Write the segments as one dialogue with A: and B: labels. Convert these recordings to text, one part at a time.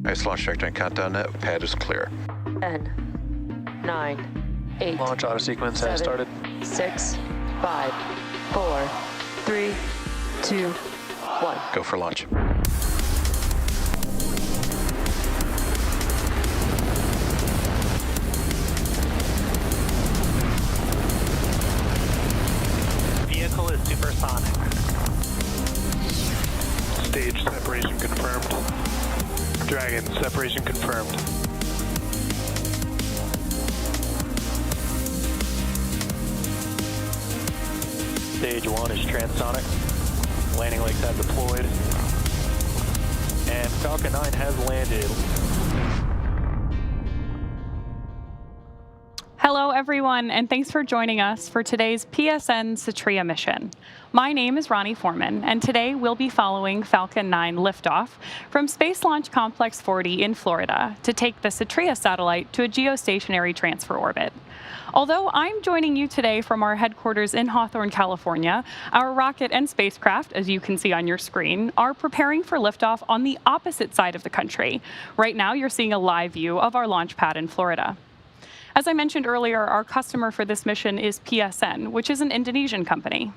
A: Nice launch trajectory and countdown net. Pad is clear.
B: 10, 9, 8.
C: Launch auto sequence has started.
B: 6, 5, 4, 3, 2, 1.
A: Go for launch.
D: Vehicle is supersonic.
C: Stage separation confirmed. Dragon, separation confirmed. Stage 1 is transonic. Landing legs have deployed. And Falcon 9 has landed.
E: Hello, everyone, and thanks for joining us for today's PSN Satria mission. My name is Ronnie Foreman, and today we'll be following Falcon 9 liftoff from Space Launch Complex 40 in Florida to take the Satria satellite to a geostationary transfer orbit. Although I'm joining you today from our headquarters in Hawthorne, California, our rocket and spacecraft, as you can see on your screen, are preparing for liftoff on the opposite side of the country. Right now, you're seeing a live view of our launch pad in Florida. As I mentioned earlier, our customer for this mission is PSN, which is an Indonesian company.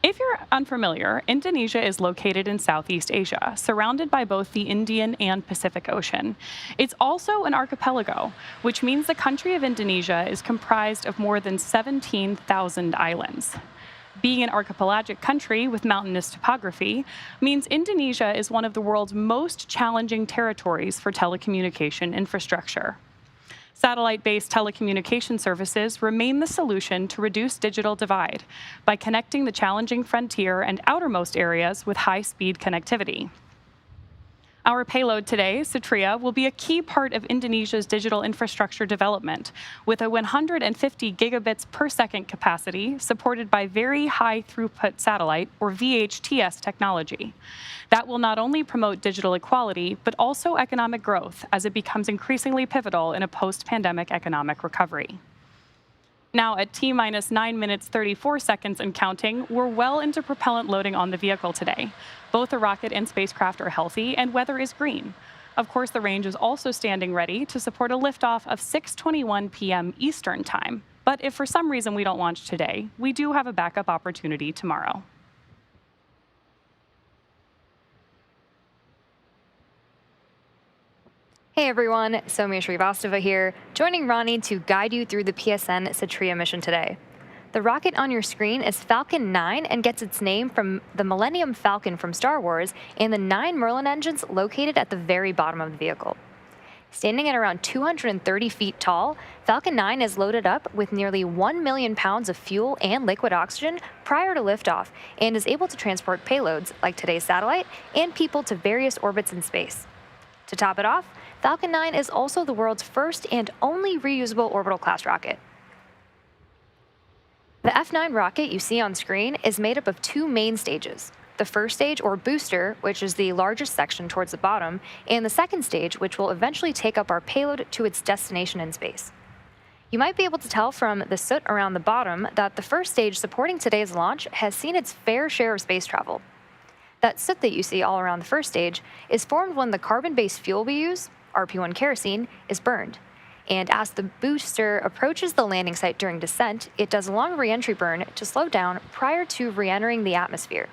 E: If you're unfamiliar, Indonesia is located in Southeast Asia, surrounded by both the Indian and Pacific Ocean. It's also an archipelago, which means the country of Indonesia is comprised of more than 17,000 islands. Being an archipelagic country with mountainous topography means Indonesia is one of the world's most challenging territories for telecommunication infrastructure. Satellite-based telecommunication services remain the solution to reduce digital divide by connecting the challenging frontier and outermost areas with high-speed connectivity. Our payload today, Satria, will be a key part of Indonesia's digital infrastructure development with a 150 gigabits per second capacity supported by very high throughput satellite, or VHTS technology. That will not only promote digital equality, but also economic growth as it becomes increasingly pivotal in a post-pandemic economic recovery. Now, at T-minus 9 minutes 34 seconds and counting, we're well into propellant loading on the vehicle today. Both the rocket and spacecraft are healthy, and weather is green. Of course, the range is also standing ready to support a liftoff of 6:21 p.m. Eastern Time. But if for some reason we don't launch today, we do have a backup opportunity tomorrow.
F: Hey everyone, Soumya Srivastava here, joining Ronnie to guide you through the PSN Satria mission today. The rocket on your screen is Falcon 9 and gets its name from the Millennium Falcon from Star Wars and the 9 Merlin engines located at the very bottom of the vehicle. Standing at around 230 feet tall, Falcon 9 is loaded up with nearly 1 million pounds of fuel and liquid oxygen prior to liftoff and is able to transport payloads like today's satellite and people to various orbits in space. To top it off, Falcon 9 is also the world's first and only reusable orbital class rocket. The F9 rocket you see on screen is made up of 2 main stages. The first stage, or booster, which is the largest section towards the bottom, and the second stage, which will eventually take up our payload to its destination in space. You might be able to tell from the soot around the bottom that the first stage supporting today's launch has seen its fair share of space travel. That soot that you see all around the first stage is formed when the carbon-based fuel we use, RP1 kerosene, is burned. And as the booster approaches the landing site during descent, it does a long re-entry burn to slow down prior to re-entering the atmosphere.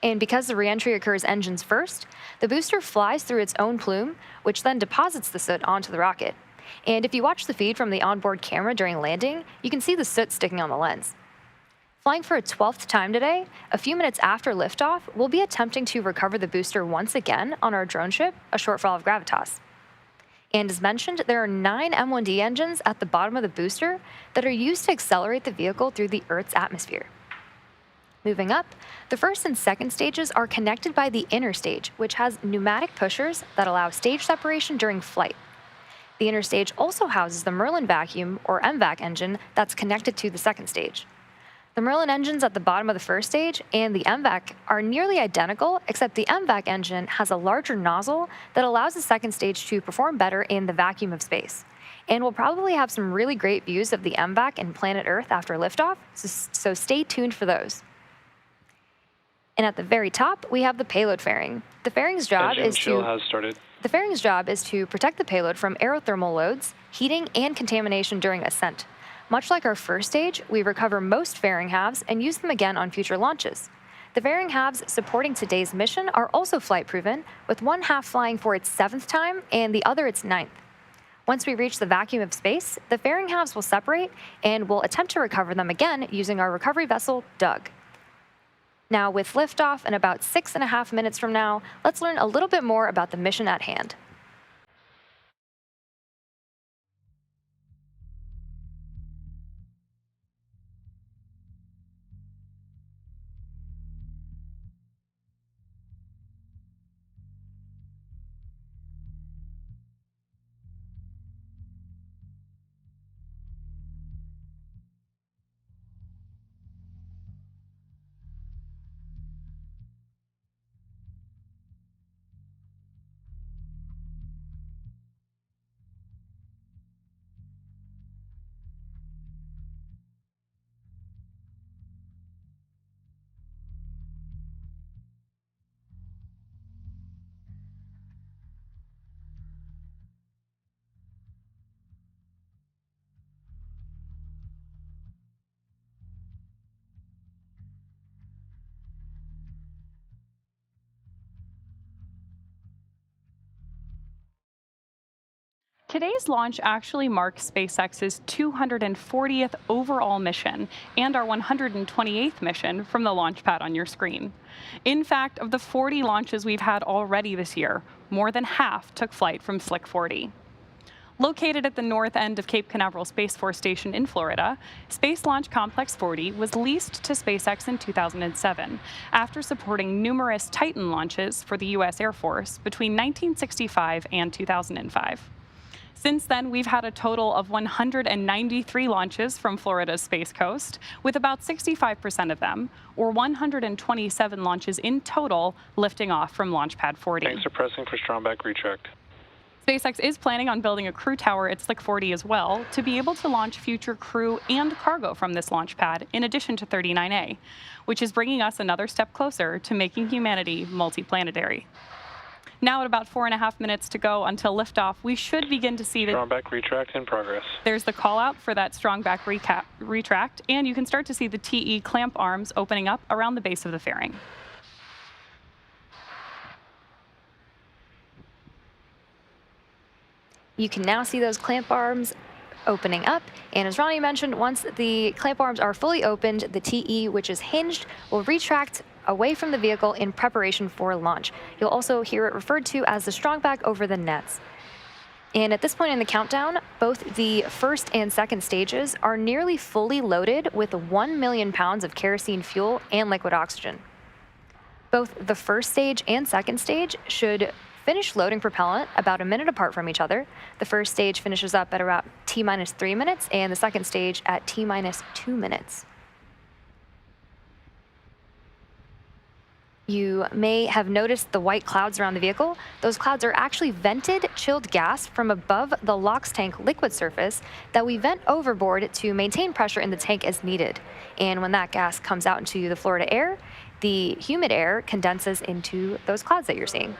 F: And because the re-entry occurs engines first, the booster flies through its own plume, which then deposits the soot onto the rocket. And if you watch the feed from the onboard camera during landing, you can see the soot sticking on the lens. Flying for a 12th time today, a few minutes after liftoff, we'll be attempting to recover the booster once again on our drone ship, a Shortfall of Gravitas. And as mentioned, there are 9 M1D engines at the bottom of the booster that are used to accelerate the vehicle through the Earth's atmosphere. Moving up, the first and second stages are connected by the inner stage, which has pneumatic pushers that allow stage separation during flight. The inner stage also houses the Merlin vacuum, or MVAC engine, that's connected to the second stage. The Merlin engines at the bottom of the first stage and the MVAC are nearly identical, except the MVAC engine has a larger nozzle that allows the second stage to perform better in the vacuum of space. And we'll probably have some really great views of the MVAC and planet Earth after liftoff, so stay tuned for those. And at the very top, we have the payload fairing. The fairing's job
C: Engine
F: is
C: chill
F: to
C: has started.
F: The fairing's job is to protect the payload from aerothermal loads, heating, and contamination during ascent. Much like our first stage, we recover most fairing halves and use them again on future launches. The fairing halves supporting today's mission are also flight-proven, with one half flying for its 7th time and the other its 9th. Once we reach the vacuum of space, the fairing halves will separate, and we'll attempt to recover them again using our recovery vessel, Doug. Now, with liftoff in about 6.5 minutes from now, let's learn a little bit more about the mission at hand.
E: Today's launch actually marks SpaceX's 240th overall mission and our 128th mission from the launch pad on your screen. In fact, of the 40 launches we've had already this year, more than half took flight from Slick 40. Located at the north end of Cape Canaveral Space Force Station in Florida, Space Launch Complex 40 was leased to SpaceX in 2007 after supporting numerous Titan launches for the U.S. Air Force between 1965 and 2005. Since then, we've had a total of 193 launches from Florida's Space Coast, with about 65% of them, or 127 launches in total, lifting off from Launch Pad 40.
C: Thanks for pressing for strongback retract.
E: SpaceX is planning on building a crew tower at Slick 40 as well to be able to launch future crew and cargo from this launch pad, in addition to 39A, which is bringing us another step closer to making humanity multiplanetary. Now at about 4.5 minutes to go until liftoff, we should begin to see
C: Strongback retract in progress.
E: There's the call out for that strongback retract, and you can start to see the TE clamp arms opening up around the base of the fairing.
F: You can now see those clamp arms opening up, and as Ronnie mentioned, once the clamp arms are fully opened, the TE, which is hinged, will retract away from the vehicle in preparation for launch. You'll also hear it referred to as the strongback over the nets. And at this point in the countdown, both the first and second stages are nearly fully loaded with 1 million pounds of kerosene fuel and liquid oxygen. Both the first stage and second stage should finish loading propellant about a minute apart from each other. The first stage finishes up at about T-3 minutes, and the second stage at T-2 minutes. You may have noticed the white clouds around the vehicle. Those clouds are actually vented chilled gas from above the LOX tank liquid surface that we vent overboard to maintain pressure in the tank as needed. And when that gas comes out into the Florida air, the humid air condenses into those clouds that you're seeing.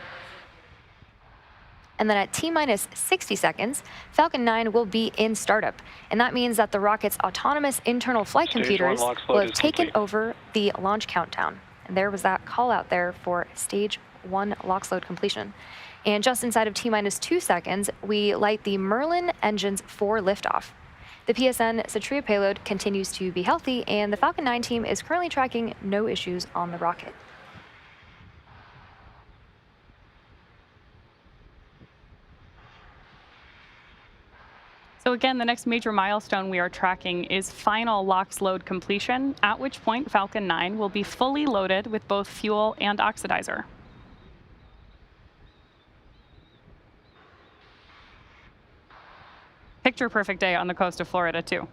F: And then at T-60 seconds, Falcon 9 will be in startup. And that means that the rocket's autonomous internal flight computers will have taken over the launch countdown. And there was that call out there for stage 1 LOX load completion. And just inside of T-2 seconds, we light the Merlin engines for liftoff. The PSN Satria payload continues to be healthy, and the Falcon 9 team is currently tracking no issues on the rocket.
E: So again, the next major milestone we are tracking is final LOX load completion, at which point Falcon 9 will be fully loaded with both fuel and oxidizer. Picture perfect day on the coast of Florida, too.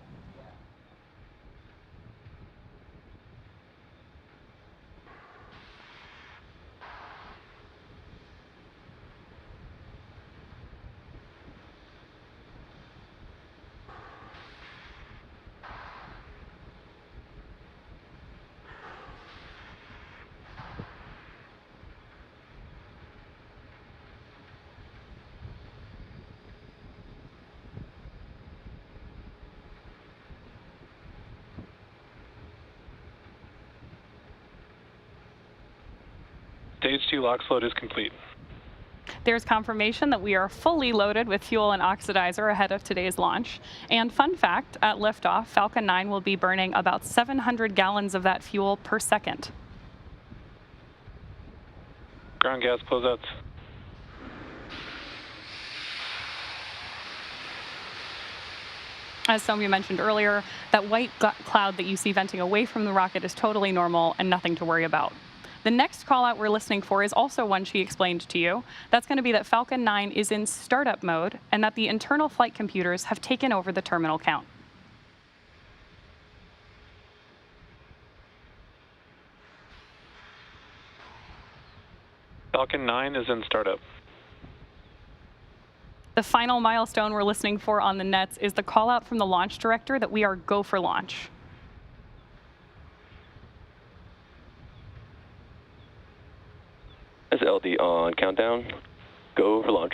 C: Stage 2 LOX load is complete.
E: There's confirmation that we are fully loaded with fuel and oxidizer ahead of today's launch. And fun fact, at liftoff, Falcon 9 will be burning about 700 gallons of that fuel per second.
C: Ground gas closeouts.
E: As some of you mentioned earlier, that white cloud that you see venting away from the rocket is totally normal and nothing to worry about. The next call out we're listening for is also one she explained to you. That's going to be that Falcon 9 is in startup mode and that the internal flight computers have taken over the terminal count.
C: Falcon 9 is in startup.
E: The final milestone we're listening for on the nets is the call out from the launch director that we are go for launch.
G: As LD on countdown, go for launch.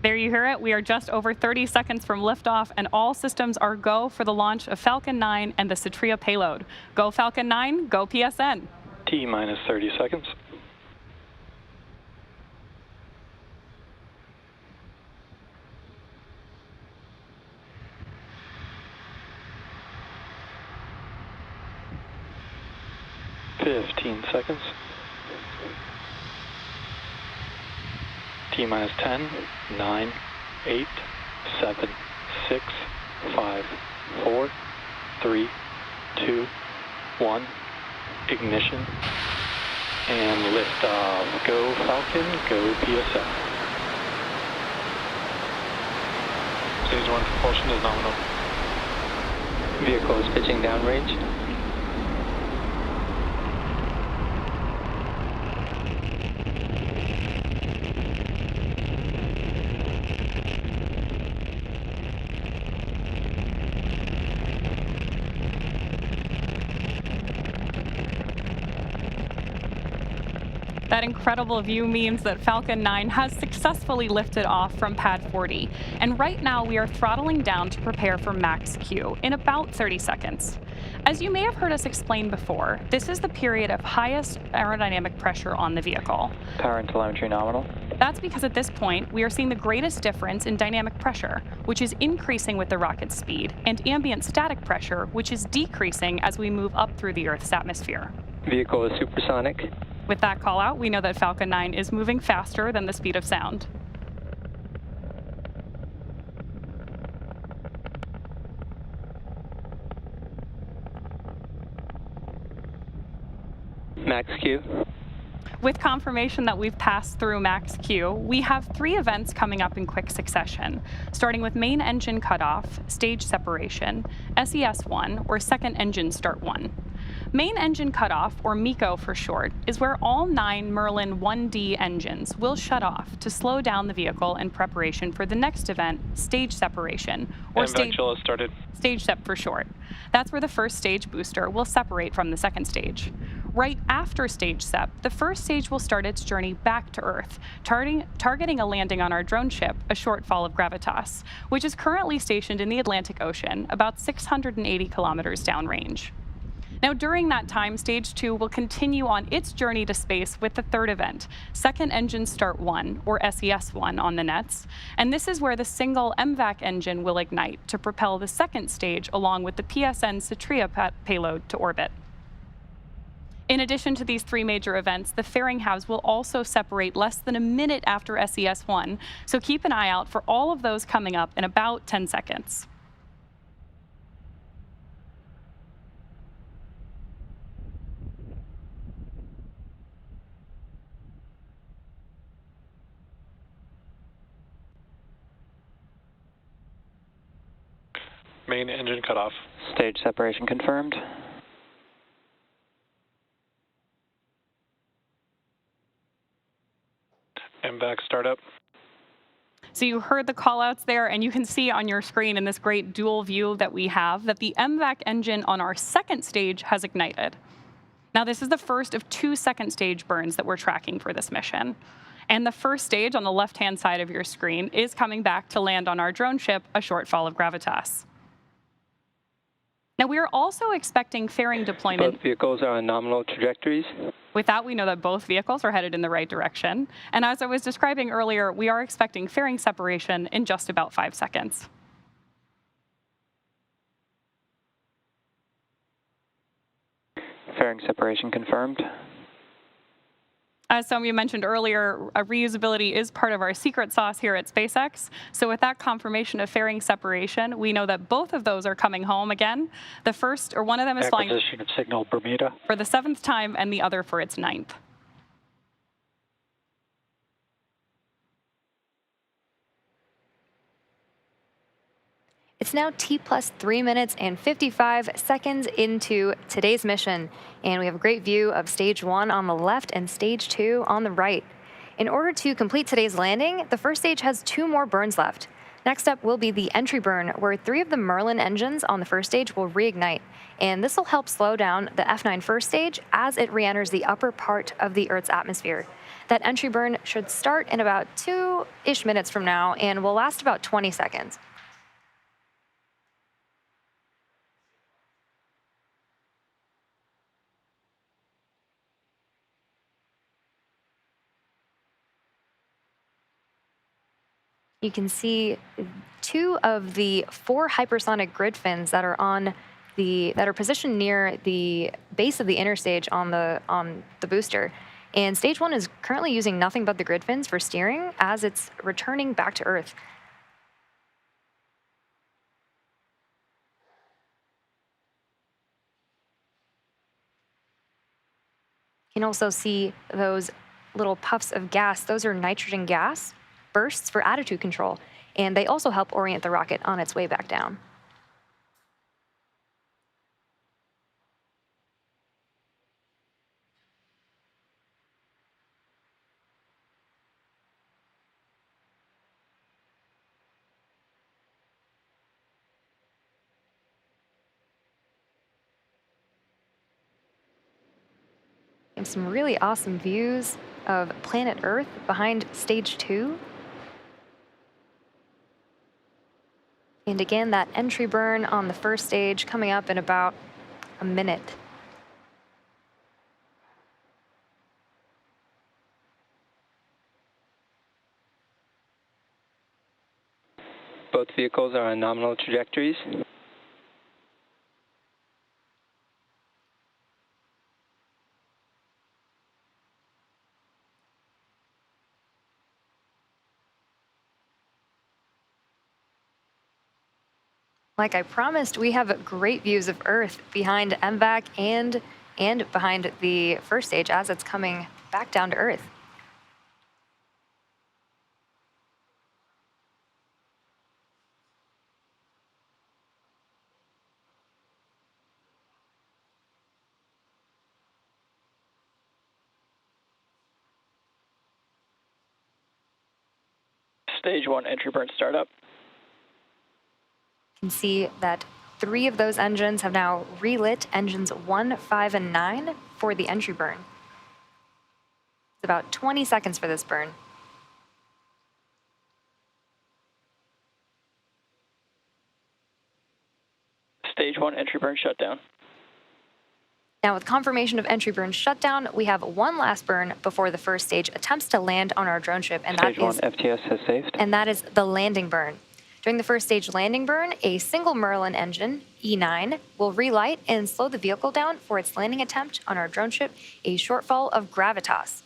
E: There you hear it. We are just over 30 seconds from liftoff, and all systems are go for the launch of Falcon 9 and the Satria payload. Go Falcon 9, go PSN.
C: T minus 30 seconds. Seconds. T minus 10, 9, 8, 7, 6, 5, 4, 3, 2, 1. Ignition. And liftoff. Go Falcon, go PSN. Stage 1 propulsion is nominal.
G: Vehicle is pitching downrange.
E: That incredible view means that Falcon 9 has successfully lifted off from pad 40. And right now we are throttling down to prepare for max Q in about 30 seconds. As you may have heard us explain before, this is the period of highest aerodynamic pressure on the vehicle.
G: Power and telemetry nominal.
E: That's because at this point, we are seeing the greatest difference in dynamic pressure, which is increasing with the rocket's speed, and ambient static pressure, which is decreasing as we move up through the Earth's atmosphere.
G: Vehicle is supersonic.
E: With that call out, we know that Falcon 9 is moving faster than the speed of sound.
G: Max Q.
E: With confirmation that we've passed through max Q, we have 3 events coming up in quick succession, starting with main engine cutoff, stage separation, SES1, or second engine start 1. Main engine cutoff, or MECO for short, is where all 9 Merlin 1D engines will shut off to slow down the vehicle in preparation for the next event, stage separation, or
C: stage
E: SEP for short. That's where the first stage booster will separate from the second stage. Right after stage SEP, the first stage will start its journey back to Earth, targeting a landing on our drone ship, a shortfall of Gravitas, which is currently stationed in the Atlantic Ocean, about 680 kilometers downrange. Now, during that time, Stage 2 will continue on its journey to space with the third event, Second Engine Start 1, or SES1 on the nets, and this is where the single MVAC engine will ignite to propel the second stage along with the PSN Satria payload to orbit. In addition to these 3 major events, the fairing halves will also separate less than a minute after SES1, so keep an eye out for all of those coming up in about 10 seconds.
C: Main engine cutoff.
G: Stage separation confirmed.
C: MVAC startup.
E: So you heard the callouts there, and you can see on your screen in this great dual view that we have that the MVAC engine on our second stage has ignited. Now, this is the first of 2 second stage burns that we're tracking for this mission. And the first stage on the left-hand side of your screen is coming back to land on our drone ship, a shortfall of Gravitas. Now, we are also expecting fairing deployment.
G: Both vehicles are on nominal trajectories.
E: With that, we know that both vehicles are headed in the right direction. And as I was describing earlier, we are expecting fairing separation in just about 5 seconds.
G: Fairing separation confirmed.
E: As some of you mentioned earlier, reusability is part of our secret sauce here at SpaceX. So with that confirmation of fairing separation, we know that both of those are coming home again. The first, or one of them is flying
C: Acquisition of signal Bermuda.
E: for the 7th time and the other for its 9th.
F: It's now T plus 3 minutes and 55 seconds into today's mission, and we have a great view of stage 1 on the left and stage 2 on the right. In order to complete today's landing, the first stage has 2 more burns left. Next up will be the entry burn, where 3 of the Merlin engines on the first stage will reignite, and this will help slow down the F9 first stage as it re-enters the upper part of the Earth's atmosphere. That entry burn should start in about 2-ish minutes from now and will last about 20 seconds. You can see 2 of the 4 hypersonic grid fins that are positioned near the base of the interstage on the booster. And stage 1 is currently using nothing but the grid fins for steering as it's returning back to Earth. You can also see those little puffs of gas. Those are nitrogen gas bursts for attitude control, and they also help orient the rocket on its way back down. And some really awesome views of planet Earth behind stage 2. And again, that entry burn on the first stage coming up in about a minute.
G: Both vehicles are on nominal trajectories.
F: Like I promised, we have great views of Earth behind MVAC and behind the first stage as it's coming back down to Earth.
G: Stage 1 entry burn startup.
F: You can see that 3 of those engines have now relit engines 1, 5, and 9 for the entry burn. It's about 20 seconds for this burn.
G: Stage 1 entry burn shutdown.
F: Now, with confirmation of entry burn shutdown, we have one last burn before the first stage attempts to land on our drone ship, and
G: Stage 1 FTS has saved.
F: and that is the landing burn. During the first stage landing burn, a single Merlin engine, E9, will relight and slow the vehicle down for its landing attempt on our drone ship, a shortfall of gravitas.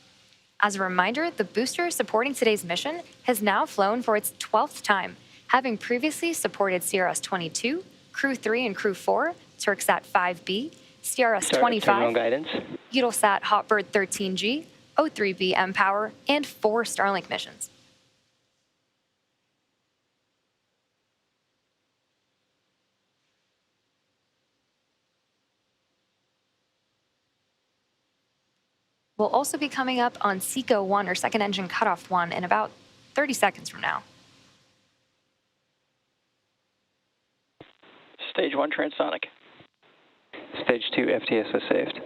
F: As a reminder, the booster supporting today's mission has now flown for its 12th time, having previously supported CRS-22, Crew 3 and Crew 4, Turksat 5B, CRS-25,
G: Terminal guidance.
F: Eutelsat Hotbird 13G, O3B mPOWER, and 4 Starlink missions. We'll also be coming up on SECO 1, or second engine cutoff 1, in about 30 seconds from now.
G: Stage 1 transonic. Stage 2 FTS was saved.
F: You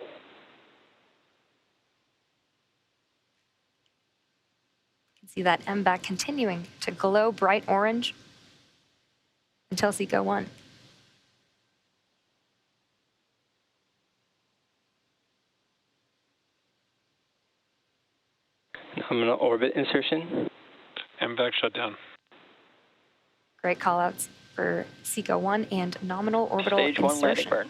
F: can see that MVAC continuing to glow bright orange until SECO 1.
G: Nominal orbit insertion.
C: MVAC shutdown.
F: Great callouts for SECO 1 and nominal orbital
G: Stage 1 landing
F: insertion.
G: burn.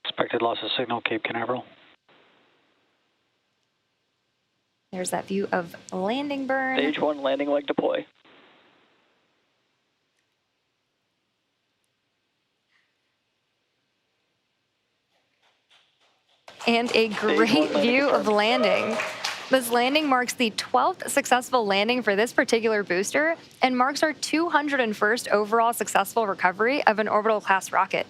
C: Expected loss of signal, Cape Canaveral.
F: There's that view of landing burn.
G: Stage 1 landing leg deploy.
F: And a great view of landing. This landing marks the 12th successful landing for this particular booster and marks our 201st overall successful recovery of an orbital class rocket.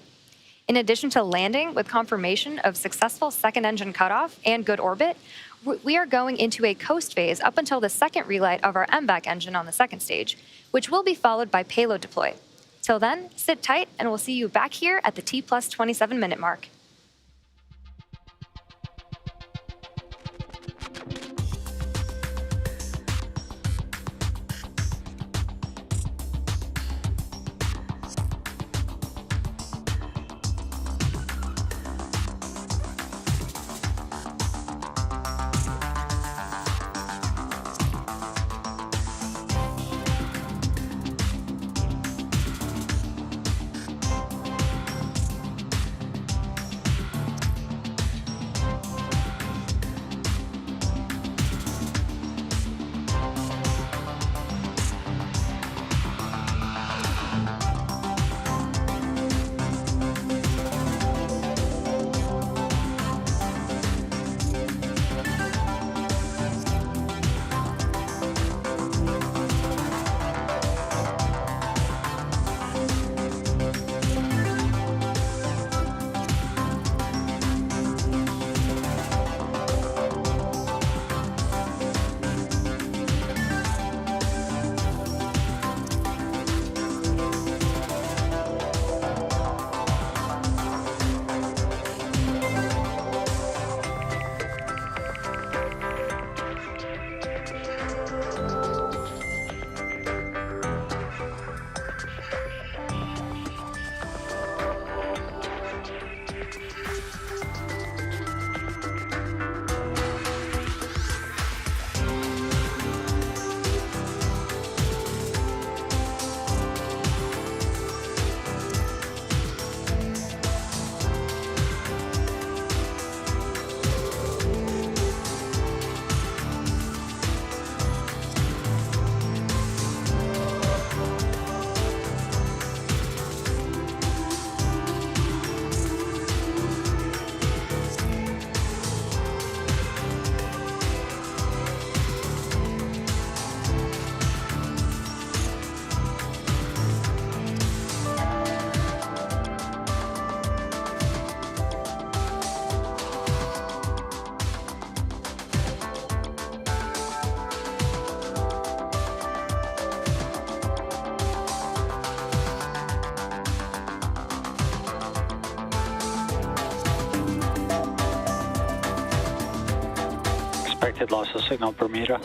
F: In addition to landing with confirmation of successful second engine cutoff and good orbit, we are going into a coast phase up until the second relight of our MVAC engine on the second stage, which will be followed by payload deploy. Till then, sit tight and we'll see you back here at the T plus 27 minute mark.
C: Expected loss of signal, Bermuda.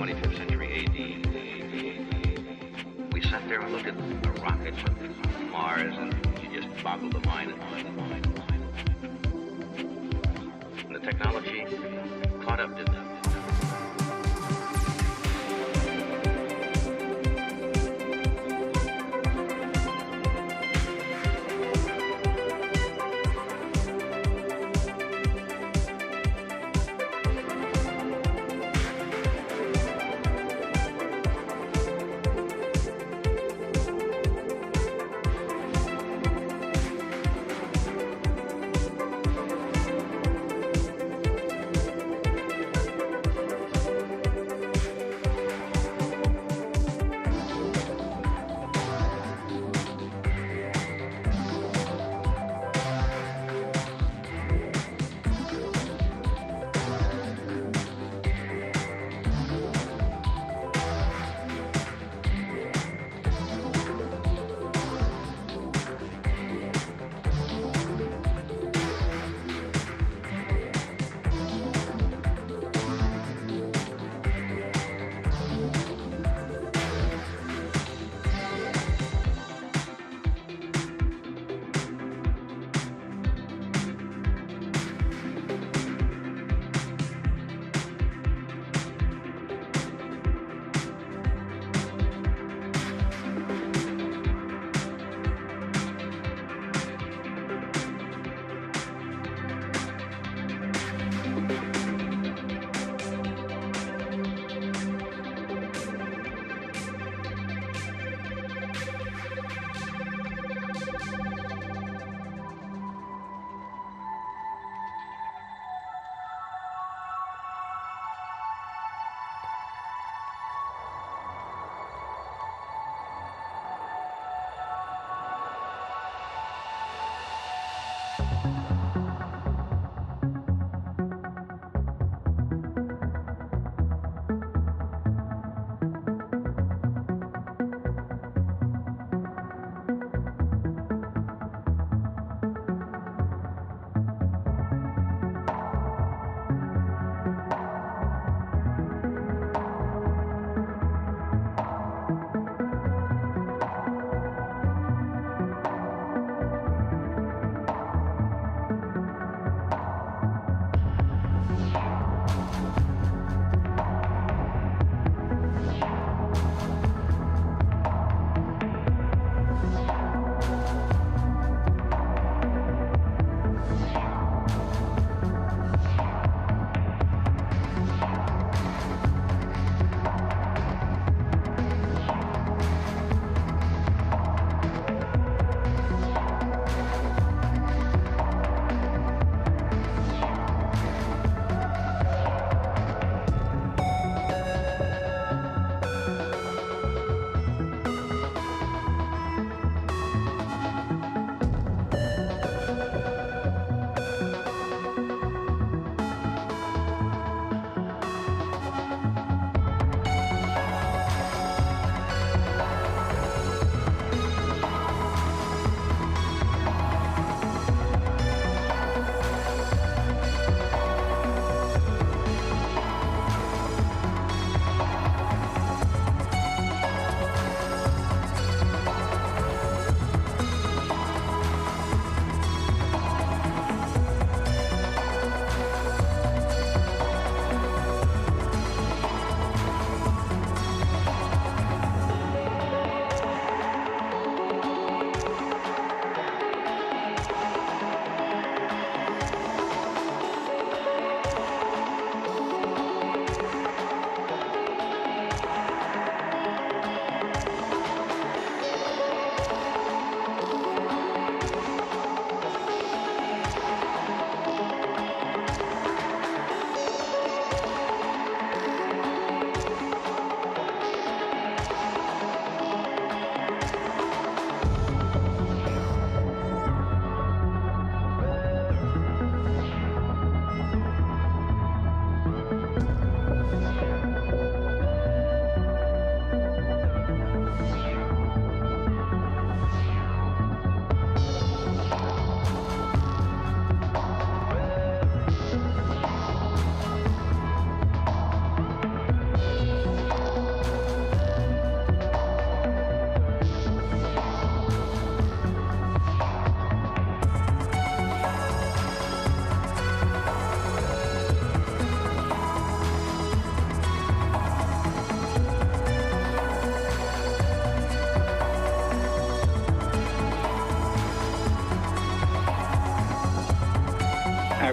H: 25th century AD. We sat there and looked at a rocket from Mars, and it just boggled the mind. And the technology caught up to them.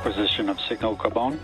I: acquisition of signal carbon.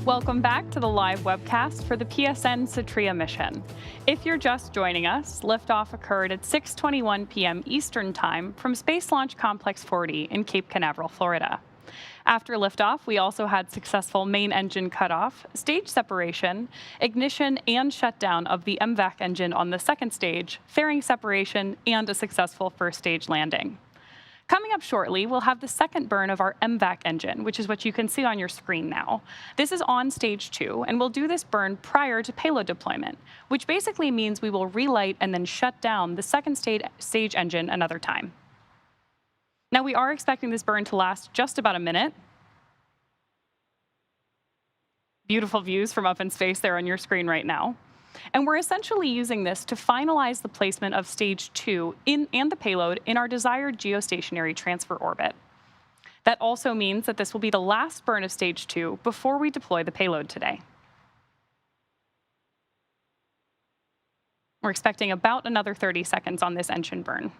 E: Welcome back to the live webcast for the PSN Satria mission. If you're just joining us, liftoff occurred at 6:21 p.m. Eastern Time from Space Launch Complex 40 in Cape Canaveral, Florida. After liftoff, we also had successful main engine cutoff, stage separation, ignition and shutdown of the MVAC engine on the second stage, fairing separation, and a successful first stage landing. Coming up shortly, we'll have the second burn of our MVAC engine, which is what you can see on your screen now. This is on stage 2, and we'll do this burn prior to payload deployment, which basically means we will relight and then shut down the second stage engine another time. Now, we are expecting this burn to last just about a minute. Beautiful views from up in space there on your screen right now. And we're essentially using this to finalize the placement of stage 2 and the payload in our desired geostationary transfer orbit. That also means that this will be the last burn of stage 2 before we deploy the payload today. We're expecting about another 30 seconds on this engine burn.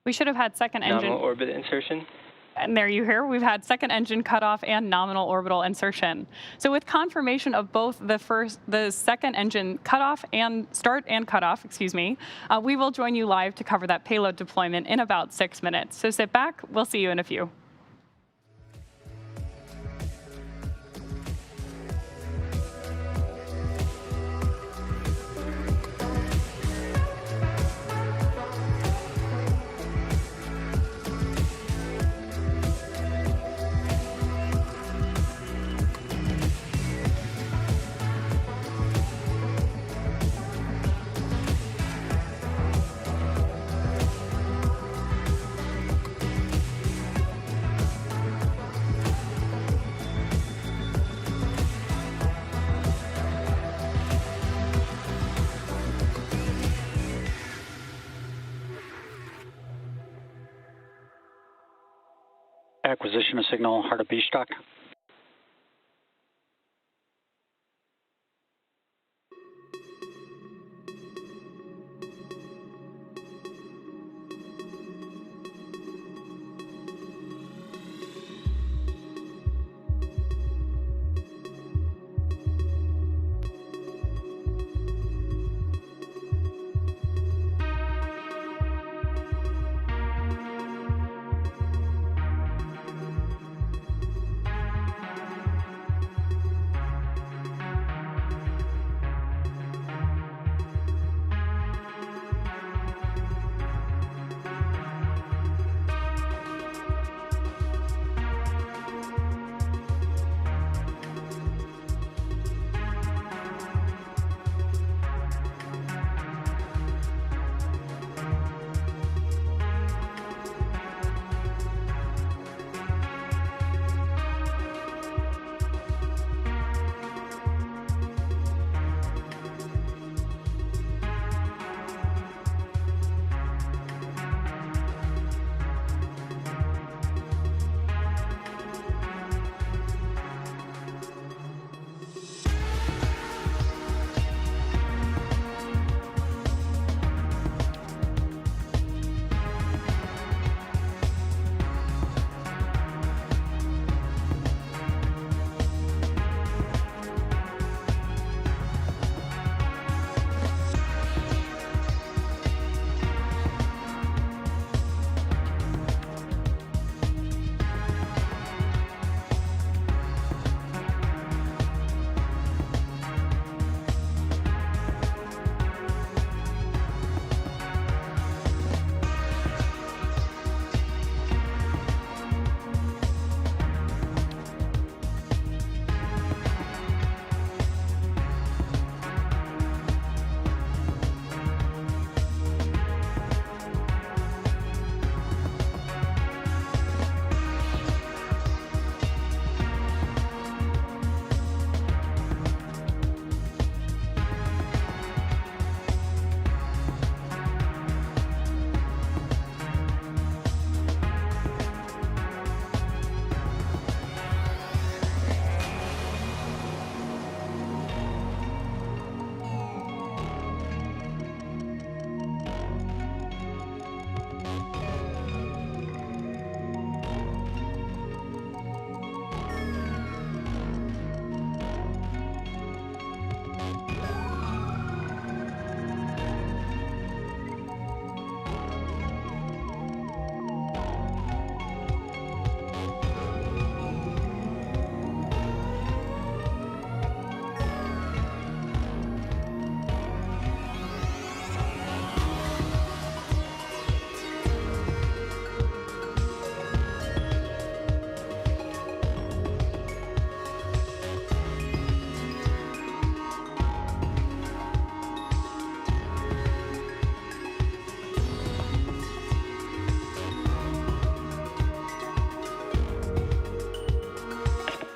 E: We should have had second engine.
G: Nominal orbit insertion.
E: And there you hear, we've had second engine cutoff and nominal orbital insertion. So with confirmation of both the second engine cutoff and start and cutoff, we will join you live to cover that payload deployment in about 6 minutes. So sit back, we'll see you in a few.
I: Acquisition of signal, heart of Beachstock.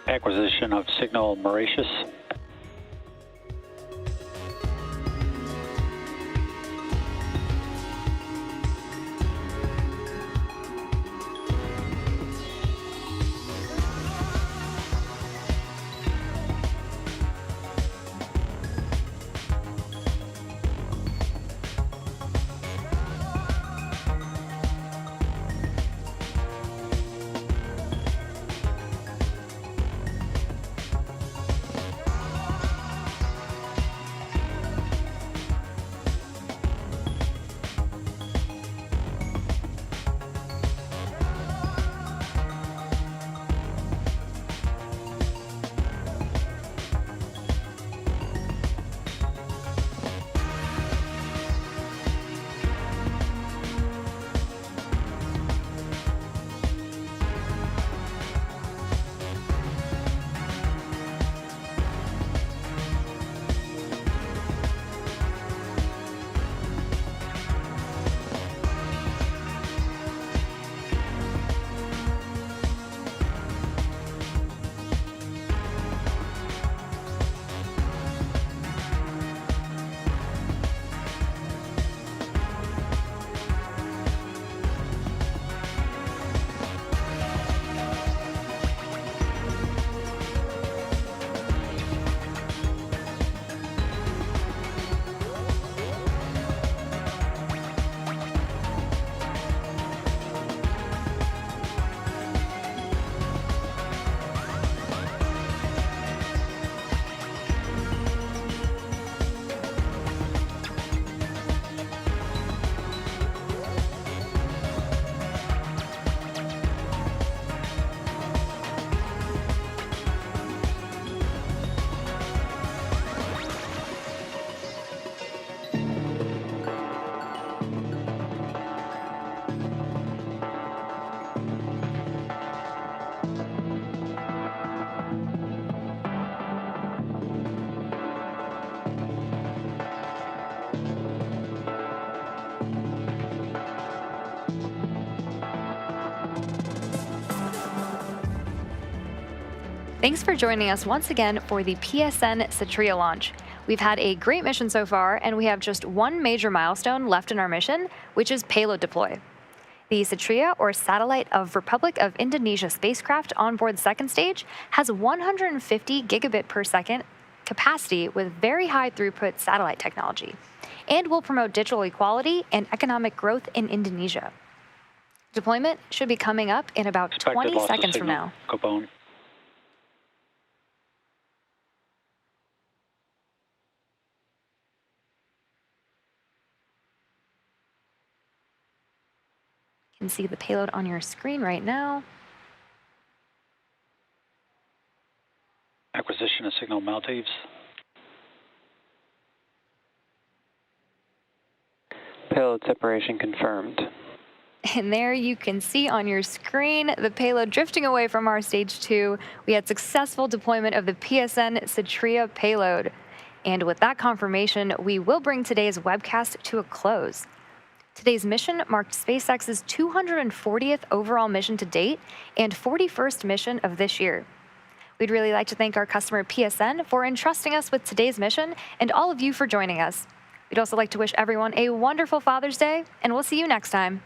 I: Acquisition of signal Mauritius.
F: Thanks for joining us once again for the PSN Satria launch. We've had a great mission so far, and we have just one major milestone left in our mission, which is payload deploy. The Satria, or Satellite of Republic of Indonesia spacecraft on board the second stage, has 150 gigabit per second capacity with very high throughput satellite technology, and will promote digital equality and economic growth in Indonesia. Deployment should be coming up in about 20 seconds from now.
I: Gabon.
F: You can see the payload on your screen right now.
I: Acquisition of signal Maldives.
G: Payload separation confirmed.
F: And there you can see on your screen the payload drifting away from our stage 2. We had successful deployment of the PSN Satria payload. And with that confirmation, we will bring today's webcast to a close. Today's mission marked SpaceX's 240th overall mission to date and 41st mission of this year. We'd really like to thank our customer PSN for entrusting us with today's mission and all of you for joining us. We'd also like to wish everyone a wonderful Father's Day, and we'll see you next time.